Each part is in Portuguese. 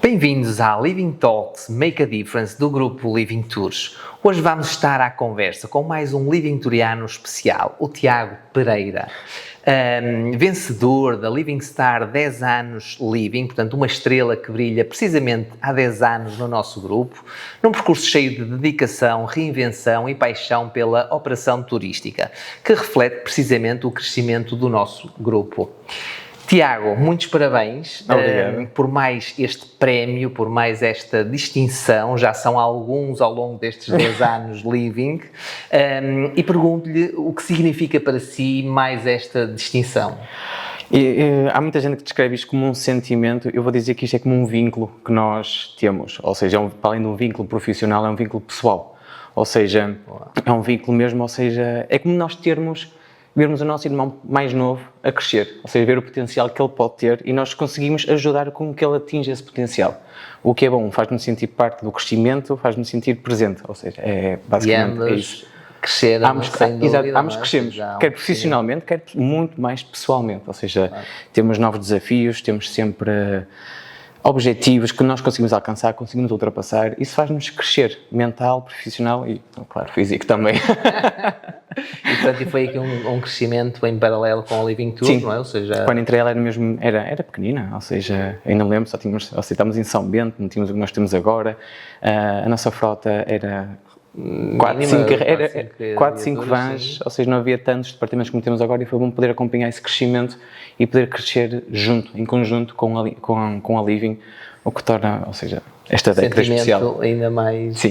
Bem-vindos à Living Talks Make a Difference do grupo Living Tours. Hoje vamos estar à conversa com mais um Living Touriano especial, o Tiago Pereira, vencedor da Living Star 10 anos Living, portanto uma estrela que brilha precisamente há 10 anos no nosso grupo, num percurso cheio de dedicação, reinvenção e paixão pela operação turística, que reflete precisamente o crescimento do nosso grupo. Tiago, muitos parabéns por mais este prémio, por mais esta distinção, já são alguns ao longo destes 10 anos Living, e pergunto-lhe o que significa para si mais esta distinção. Há muita gente que descreve isto como um sentimento. Eu vou dizer que isto é como um vínculo que nós temos, ou seja, para além de um vínculo profissional, é um vínculo pessoal, ou seja, é um vínculo mesmo, ou seja, é como nós vermos o nosso irmão mais novo a crescer, ou seja, ver o potencial que ele pode ter e nós conseguimos ajudar com que ele atinja esse potencial. O que é bom, faz-nos sentir parte do crescimento, faz-nos sentir presente, ou seja, basicamente é isso. Crescer, ambos crescemos, quer profissionalmente, quer muito mais pessoalmente, ou seja, temos novos desafios, temos sempre objetivos que nós conseguimos alcançar, conseguimos ultrapassar. Isso faz-nos crescer, mental, profissional e, claro, físico também. E portanto foi aqui um crescimento em paralelo com a Living Tour, sim, não é? Ou seja, quando entrei ela era pequenina, ou seja, ainda me lembro, estávamos em São Bento, não tínhamos o que nós temos agora, a nossa frota era 4, 5 vans, ou seja, não havia tantos departamentos como temos agora e foi bom poder acompanhar esse crescimento e poder crescer junto, em conjunto com a Living, o que torna, ou seja, esta década especial ainda mais,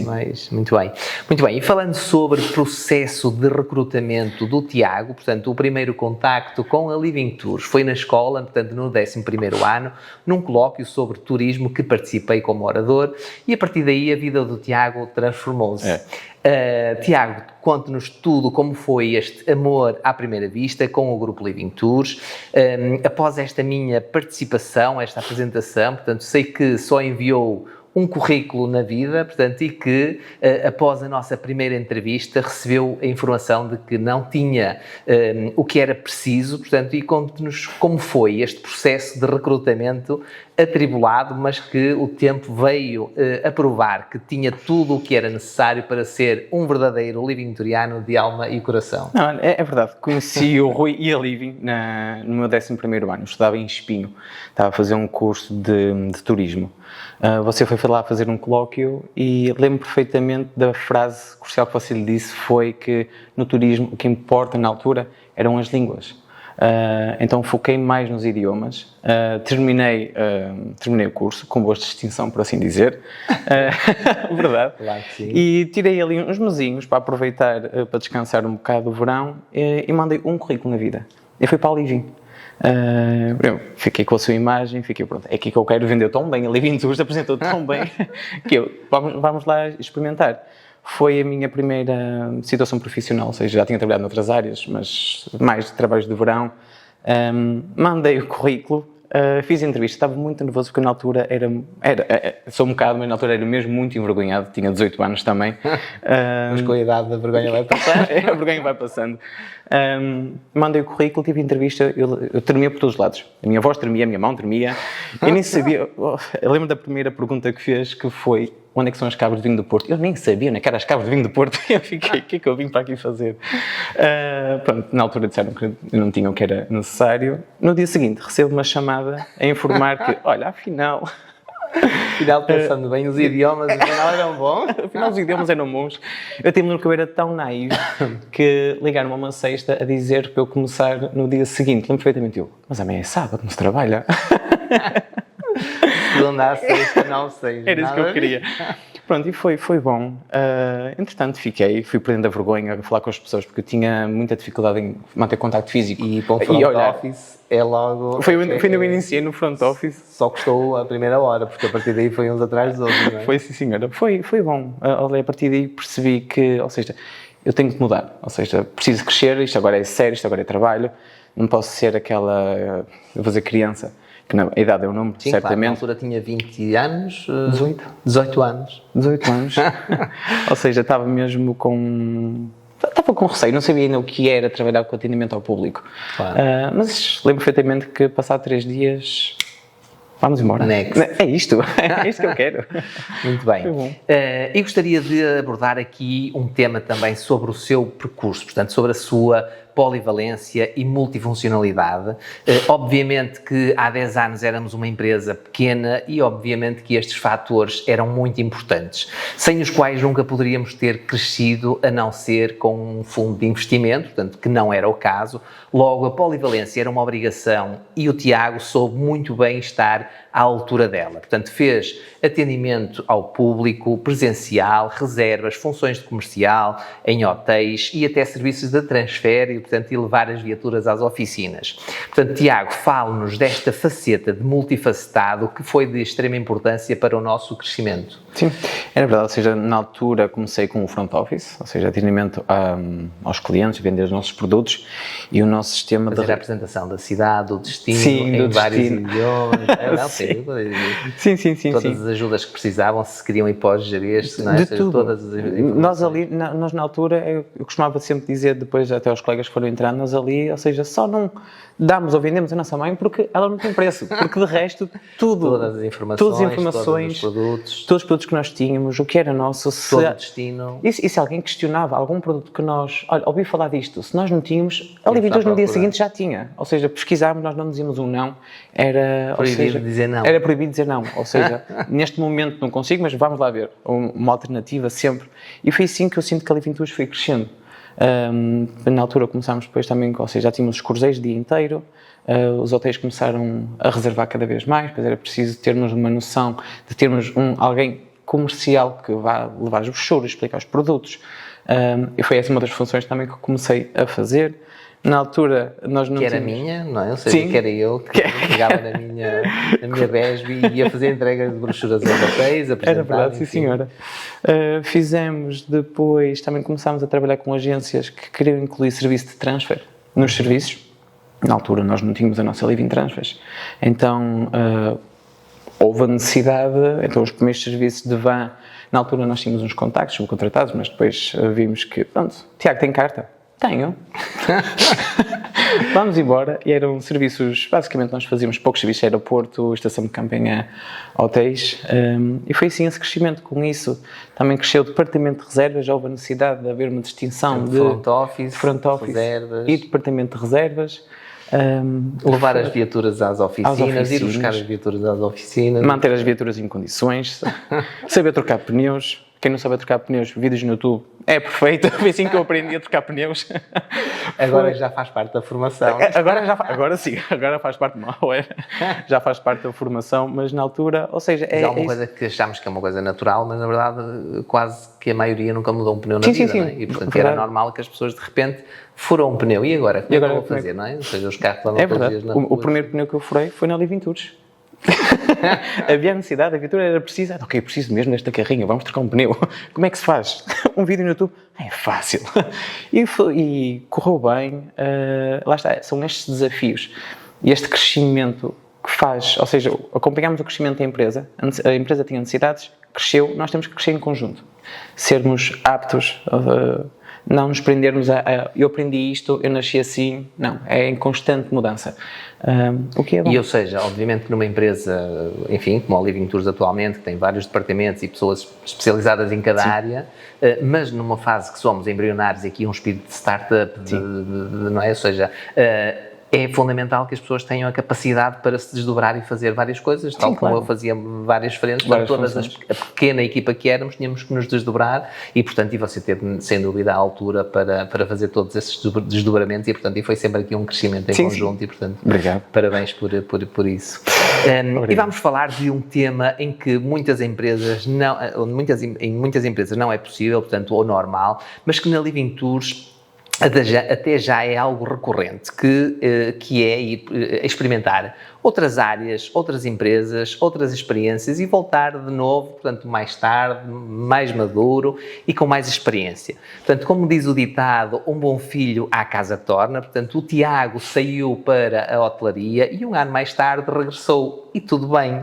muito bem. Muito bem, e falando sobre o processo de recrutamento do Tiago, portanto, o primeiro contacto com a Living Tours foi na escola, portanto, no 11º ano, num colóquio sobre turismo que participei como orador e a partir daí a vida do Tiago transformou-se. Tiago, conte-nos tudo como foi este amor à primeira vista com o grupo Living Tours. Após esta minha participação, esta apresentação, portanto, sei que só enviou um currículo na vida, portanto, e que após a nossa primeira entrevista recebeu a informação de que não tinha o que era preciso, portanto, e conte-nos como foi este processo de recrutamento atribulado, mas que o tempo veio a provar que tinha tudo o que era necessário para ser um verdadeiro Living Touriano de alma e coração. Não, é verdade, conheci o Rui e a Living no meu 11º ano, eu estudava em Espinho, estava a fazer um curso de turismo. Você foi lá fazer um colóquio e lembro perfeitamente da frase crucial que você lhe disse, foi que no turismo o que importa na altura eram as línguas. Então foquei mais nos idiomas, terminei o curso com boa distinção, por assim dizer, verdade, claro que sim. E tirei ali uns mesinhos para aproveitar, para descansar um bocado do verão e mandei um currículo na vida e fui para a Living. Fiquei com a sua imagem, pronto, é aqui que eu quero, vender tão bem, a Living Tours apresentou tão bem que vamos lá experimentar. Foi a minha primeira situação profissional, ou seja, já tinha trabalhado noutras áreas, mas mais de trabalhos de verão. Mandei o currículo, fiz a entrevista, estava muito nervoso porque na altura sou um bocado, mas na altura era mesmo muito envergonhado, tinha 18 anos também. Mas com a idade a vergonha vai passar. A vergonha vai passando. Mandei o currículo, tive a entrevista, eu tremia por todos os lados. A minha voz tremia, a minha mão tremia. Eu nem sabia, eu lembro da primeira pergunta que fez, que foi: onde é que são as cabras de vinho do Porto? Eu nem sabia onde é que eram as cabras de vinho do Porto. Eu fiquei, o que é que eu vim para aqui fazer? Pronto, na altura disseram que eu não tinha o que era necessário. No dia seguinte recebo uma chamada a informar que, olha, afinal, pensando bem, os idiomas afinal eram bons. Afinal, os idiomas eram bons. Eu lembro que eu era tão naivo que ligaram-me uma sexta a dizer para eu começar no dia seguinte. Lembro perfeitamente mas amanhã é sábado, não se trabalha. Segunda à sexta, não sei. Era isso que eu queria. Pronto, e foi bom. Entretanto, fui perdendo a vergonha a falar com as pessoas, porque eu tinha muita dificuldade em manter contacto físico. E para o front office é logo... Foi onde eu iniciei no front office. Só custou a primeira hora, porque a partir daí foi uns atrás dos outros, não é? Foi, sim, senhora. Foi bom. A partir daí percebi que, ou seja, eu tenho que mudar. Ou seja, preciso crescer, isto agora é sério, isto agora é trabalho. Não posso ser aquela... Eu vou dizer criança. Que a idade é um número, sim, certamente. Claro, na altura tinha 20 anos. 18 anos. Ou seja, estava mesmo com receio, não sabia ainda o que era trabalhar com atendimento ao público. Claro. Mas lembro perfeitamente que passado 3 dias Vamos embora. Next. É isto que eu quero. Muito bem. Foi bom. E gostaria de abordar aqui um tema também sobre o seu percurso, portanto, sobre a sua polivalência e multifuncionalidade. Obviamente que há 10 anos éramos uma empresa pequena e obviamente que estes fatores eram muito importantes, sem os quais nunca poderíamos ter crescido a não ser com um fundo de investimento, portanto, que não era o caso. Logo, a polivalência era uma obrigação e o Tiago soube muito bem estar à altura dela. Portanto, fez atendimento ao público, presencial, reservas, funções de comercial, em hotéis e até serviços de transfer e, portanto, e levar as viaturas às oficinas. Portanto, Tiago, fale-nos desta faceta de multifacetado que foi de extrema importância para o nosso crescimento. Sim, era verdade, ou seja, na altura comecei com o front office, ou seja, atendimento aos clientes, vender os nossos produtos e o nosso sistema Fazer a apresentação da cidade, do destino, sim, em do vários destino. idiomas. Sim. Todas as ajudas que precisavam, se queriam ir para os gerês, não é? De tudo. Todas as Nós na altura, eu costumava sempre dizer, depois até aos colegas que foram entrando, nós ali, ou seja, só não damos ou vendemos a nossa mãe porque ela não tem preço, porque de resto tudo, todas as informações, todos os produtos que nós tínhamos, o que era nosso, todo o destino. E se alguém questionava algum produto que nós, olha, ouvi falar disto, se nós não tínhamos, a Livintours no dia seguinte já tinha, ou seja, pesquisávamos, nós não dizíamos um não, era proibido dizer não. Era proibido dizer não, ou seja, neste momento não consigo, mas vamos lá ver, uma alternativa sempre, e foi assim que eu sinto que a Livintours foi crescendo. Na altura começámos depois também, ou seja, já tínhamos os cruzeiros o dia inteiro, os hotéis começaram a reservar cada vez mais, pois era preciso termos uma noção de termos alguém comercial que vá levar as brochuras, explicar os produtos, e foi essa uma das funções também que eu comecei a fazer. Na altura, nós não era tínhamos... minha, não é? Ou seja, que era eu que pegava na minha Besby e ia fazer entregas de brochuras aos hotéis, apresentar. Era verdade, sim senhora. Fizemos depois, também começámos a trabalhar com agências que queriam incluir serviço de transfer nos serviços. Na altura nós não tínhamos a nossa Living Transfers. Então, houve a necessidade, então os primeiros serviços de van, na altura nós tínhamos uns contactos subcontratados, mas depois vimos que, pronto, Tiago tem carta? Tenho. Vamos embora. E eram serviços, basicamente nós fazíamos poucos serviços, aeroporto, estação de campanha, hotéis, e foi assim esse crescimento. Com isso também cresceu o departamento de reservas, houve a necessidade de haver uma distinção de front office reservas e departamento de reservas. Levar as viaturas às oficinas, ir buscar as viaturas às oficinas. Manter as viaturas em condições, saber trocar pneus. Quem não sabe trocar pneus, vídeos no YouTube, é perfeito. Foi assim que eu aprendi a trocar pneus. Agora já faz parte da formação. Agora sim, agora faz parte já faz parte da formação, mas na altura, ou seja... É uma coisa que achamos que é uma coisa natural, mas na verdade quase que a maioria nunca mudou um pneu na vida, não é? E portanto era normal que as pesas de repente furam um pneu. E agora? Como é que eu vou fazer, não é? Ou seja, os carros andam todos os dias na rua. O primeiro pneu que eu furei foi na Livintours. Havia necessidade, a viatura era precisa. Ok, preciso mesmo desta carrinha, vamos trocar um pneu. Como é que se faz? Um vídeo no YouTube? É fácil. E correu bem. Lá está, são estes desafios e este crescimento que faz, ou seja, acompanhamos o crescimento da empresa, a empresa tinha necessidades, cresceu, nós temos que crescer em conjunto. Sermos aptos, não nos prendermos eu aprendi isto, eu nasci assim, não, é em constante mudança. O que é bom. E ou seja, obviamente que numa empresa, enfim, como a Living Tours atualmente, que tem vários departamentos e pessoas especializadas em cada área, mas numa fase que somos embrionários, aqui um espírito de startup, não é? Ou seja, é fundamental que as pessoas tenham a capacidade para se desdobrar e fazer várias coisas, tal como eu fazia várias frentes, todas a pequena equipa que éramos, tínhamos que nos desdobrar e, portanto, você teve, sem dúvida, a altura para fazer todos esses desdobramentos e, portanto, foi sempre aqui um crescimento em conjunto e, portanto, parabéns por isso. E vamos falar de um tema em que muitas empresas em muitas empresas não é possível, portanto, ou normal, mas que na Living Tours até já é algo recorrente, que é ir experimentar outras áreas, outras empresas, outras experiências e voltar de novo, portanto, mais tarde, mais maduro e com mais experiência. Portanto, como diz o ditado, um bom filho à casa torna, portanto, o Tiago saiu para a hotelaria e um ano mais tarde regressou e tudo bem.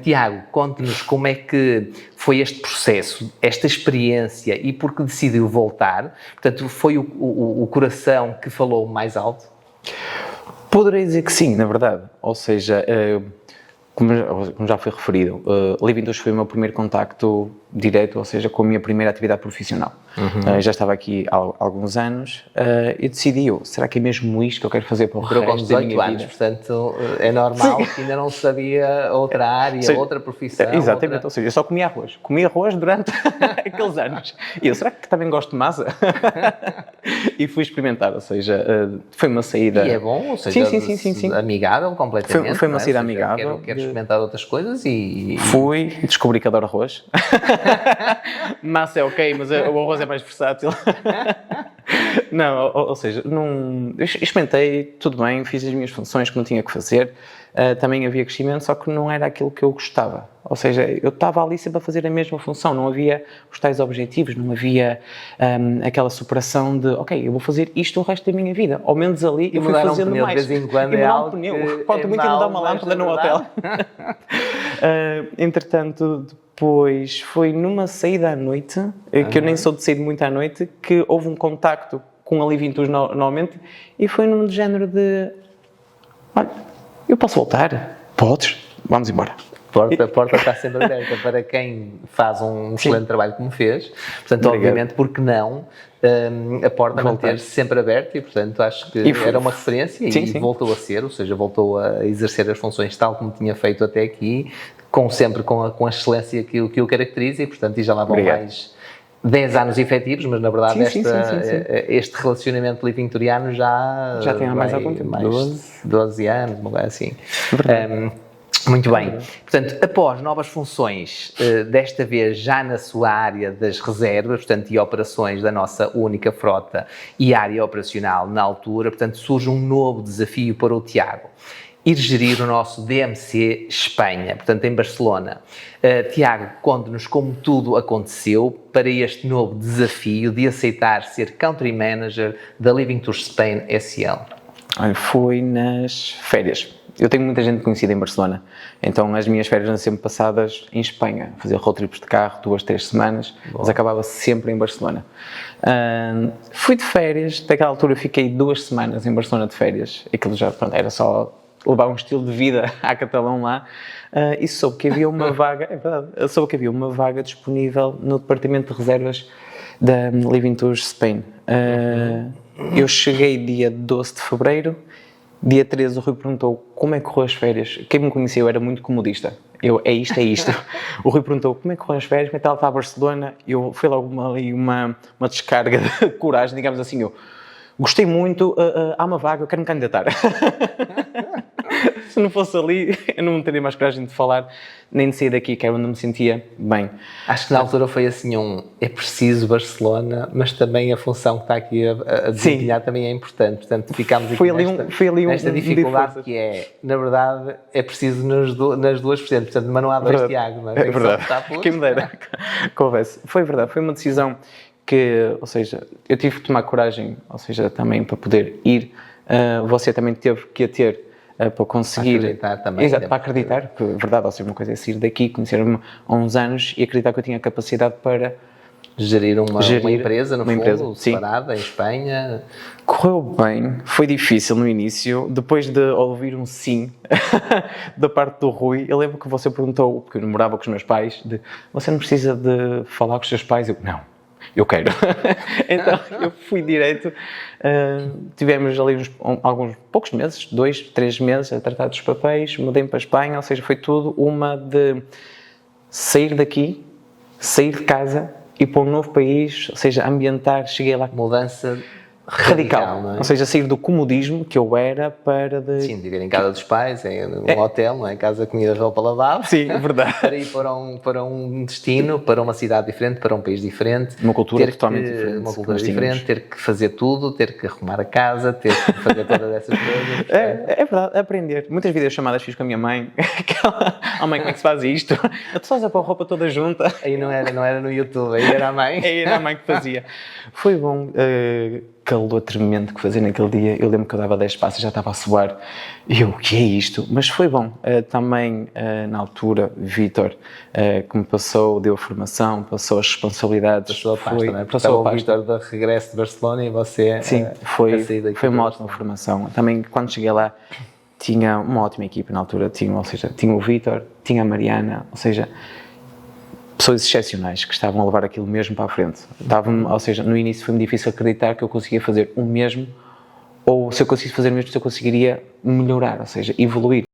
Tiago, conte-nos como é que foi este processo, esta experiência e por que decidiu voltar. Portanto, foi o coração que falou mais alto? Poderei dizer que sim, na verdade. Ou seja, como já foi referido, Living Tours foi o meu primeiro contacto direto, ou seja, com a minha primeira atividade profissional. Já estava aqui há alguns anos e decidi, será que é mesmo isto que eu quero fazer para o resto com 18 da minha anos, vida? portanto, é normal que ainda não sabia outra área, outra profissão. Exatamente, ou seja, eu só comia arroz durante aqueles anos. E eu, será que também gosto de massa? E fui experimentar, ou seja, foi uma saída... E é bom, ou seja, sim. amigável completamente. Foi uma saída amigável. Quero experimentar outras coisas e... Fui e descobri que adoro arroz. Massa é ok, mas o arroz é mais versátil. Não, ou seja, eu experimentei, tudo bem, fiz as minhas funções como tinha que fazer, também havia crescimento, só que não era aquilo que eu gostava. Ou seja, eu estava ali sempre a fazer a mesma função, não havia os tais objetivos, não havia aquela superação de, ok, eu vou fazer isto o resto da minha vida. Ao menos ali eu fui fazendo mais. De vez em quando e é mudar algo pneu. Quanto muito mudar uma lâmpada no hotel. Entretanto, depois foi numa saída à noite, que eu nem sou de sair muito à noite, que houve um contacto com a Living Tours normalmente e foi num género de, olha, eu posso voltar? Podes? Vamos embora. A porta está sempre aberta para quem faz um excelente trabalho como fez. Portanto, obviamente, porque não, a porta manter-se sempre aberta e, portanto, acho que era uma referência e voltou a ser, ou seja, voltou a exercer as funções tal como tinha feito até aqui, sempre com a excelência que o caracteriza e, portanto, já lá vão mais 10 anos efetivos, mas na verdade este relacionamento living-touriano já tem há mais algum tempo, 12 anos, uma coisa assim. Muito bem. Portanto, após novas funções, desta vez já na sua área das reservas, portanto, e operações da nossa única frota e área operacional na altura, portanto, surge um novo desafio para o Tiago. Ir gerir o nosso DMC Espanha, portanto, em Barcelona. Tiago, conte-nos como tudo aconteceu para este novo desafio de aceitar ser Country Manager da Living Tours Spain SL. Olha, foi nas férias. Eu tenho muita gente conhecida em Barcelona, então as minhas férias eram sempre passadas em Espanha, fazia road trips de carro, 2, 3 semanas, mas acabava sempre em Barcelona. Fui de férias, daquela altura fiquei 2 semanas em Barcelona de férias, aquilo já, pronto, era só levar um estilo de vida à Catalão lá, e soube que havia uma vaga, é verdade, soube que havia uma vaga disponível no departamento de reservas da Living Tours Spain. Eu cheguei dia 12 de fevereiro, dia 13 o Rui perguntou como é que correu as férias. Quem me conhecia, eu era muito comodista. É isto. O Rui perguntou como é que correu as férias, como é que ela está a Barcelona. Eu fui logo uma descarga de coragem, digamos assim. Eu gostei muito, há uma vaga, eu quero me candidatar. Se não fosse ali, eu não teria mais coragem de falar, nem de sair daqui, que era onde me sentia bem. Acho que na altura foi assim é preciso Barcelona, mas também a função que está aqui a desempenhar também é importante. Portanto, ficámos aqui nesta dificuldade que é, na verdade, é preciso nas duas vertentes. Portanto, mas não há dois Tiago, não é? É verdade. Quem me dera. Converse. Foi verdade, foi uma decisão que, ou seja, eu tive que tomar coragem, ou seja, também para poder ir. Você também teve que a ter para conseguir... Para acreditar também. Exato, para acreditar, que verdade, ou seja, uma coisa é sair daqui, conhecer-me há uns anos e acreditar que eu tinha capacidade para gerir uma empresa, no fundo, separada, em Espanha. Correu bem, foi difícil no início, depois de ouvir um sim da parte do Rui, eu lembro que você perguntou, porque eu morava com os meus pais, você não precisa de falar com os seus pais? Eu, não. Eu quero. Então, eu fui direito. Tivemos ali alguns poucos meses, 2, 3 meses a tratar dos papéis, mudei-me para a Espanha, ou seja, foi tudo uma de sair daqui, sair de casa, ir para um novo país, ou seja, ambientar, cheguei lá. Mudança radical, não é? Ou seja, sair do comodismo que eu era para Sim, de viver em casa dos pais, em um hotel, não é? Casa, comida, roupa lavada. Sim, é verdade. Para ir para um destino, para uma cidade diferente, para um país diferente. Uma cultura totalmente diferente. Uma cultura diferente, ter que fazer tudo, ter que arrumar a casa, ter que fazer todas essas coisas. É verdade, aprender. Muitas videochamadas fiz com a minha mãe. Oh mãe, como é que se faz isto? Tu só a pôr a roupa toda junta. Aí não era no YouTube, aí era a mãe. Aí era a mãe que fazia. Foi bom. Calor tremendo que fazia naquele dia. Eu lembro que eu dava 10 passos e já estava a suar. E eu, o que é isto? Mas foi bom. Também, na altura, Vítor, que me passou, deu a formação, passou as responsabilidades. Passou a pasta, não é? Passou o Vítor de regresso de Barcelona e você... Sim, foi uma ótima formação. Também, quando cheguei lá, tinha uma ótima equipa na altura, ou seja, tinha o Vítor, tinha a Mariana, ou seja, pessoas excepcionais que estavam a levar aquilo mesmo para a frente. Ou seja, no início foi-me difícil acreditar que eu conseguia fazer o mesmo, ou se eu conseguisse fazer o mesmo, se eu conseguiria melhorar, ou seja, evoluir.